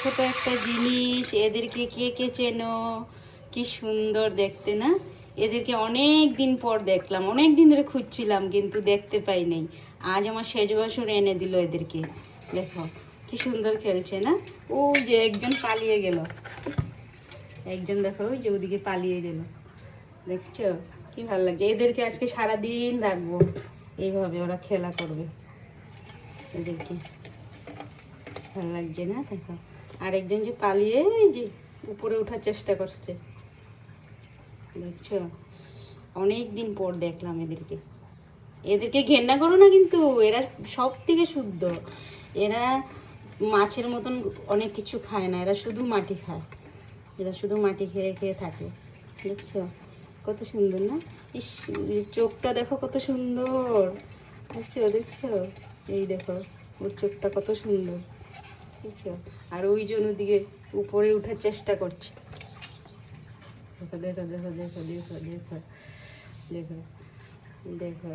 দেখো তো একটা জিনিস, এদেরকে কে কে চেনো? কি সুন্দর দেখতে না? এদেরকে অনেক দিন পর দেখলাম, অনেক দিন ধরে খুঁজছিলাম কিন্তু দেখতে পাই নাই। আজ আমার সেজ বাসুর এনে দিল এদেরকে। দেখো কি সুন্দর খেলছে না? ওই যে একজন পালিয়ে গেল, একজন দেখো ওই যে ওদিকে পালিয়ে গেল। দেখছো কি ভালো লাগছে? এদেরকে আজকে সারাদিন রাখবো, এইভাবে ওরা খেলা করবে। এদেরকে ভালো লাগছে না? দেখো আরেকজন যে পালিয়ে এই যে উপরে ওঠার চেষ্টা করছে, দেখছো? অনেক দিন পর দেখলাম এদেরকে। এদেরকে ঘেন্না করো না কিন্তু, এরা সব থেকে শুদ্ধ। এরা মাছের মতন অনেক কিছু খায় না, এরা শুধু মাটি খায়। এরা শুধু মাটি খেয়ে খেয়ে থাকে, দেখছো? কত সুন্দর না? ইস, চোখটা দেখো কত সুন্দর, দেখছো দেখছো? এই দেখো ওর চোখটা কত সুন্দর, বুঝছো? আর ওই জন্য দিকে উপরে ওঠার চেষ্টা করছে। দেখো দেখো দেখো দেখো দেখো দেখো দেখো দেখো।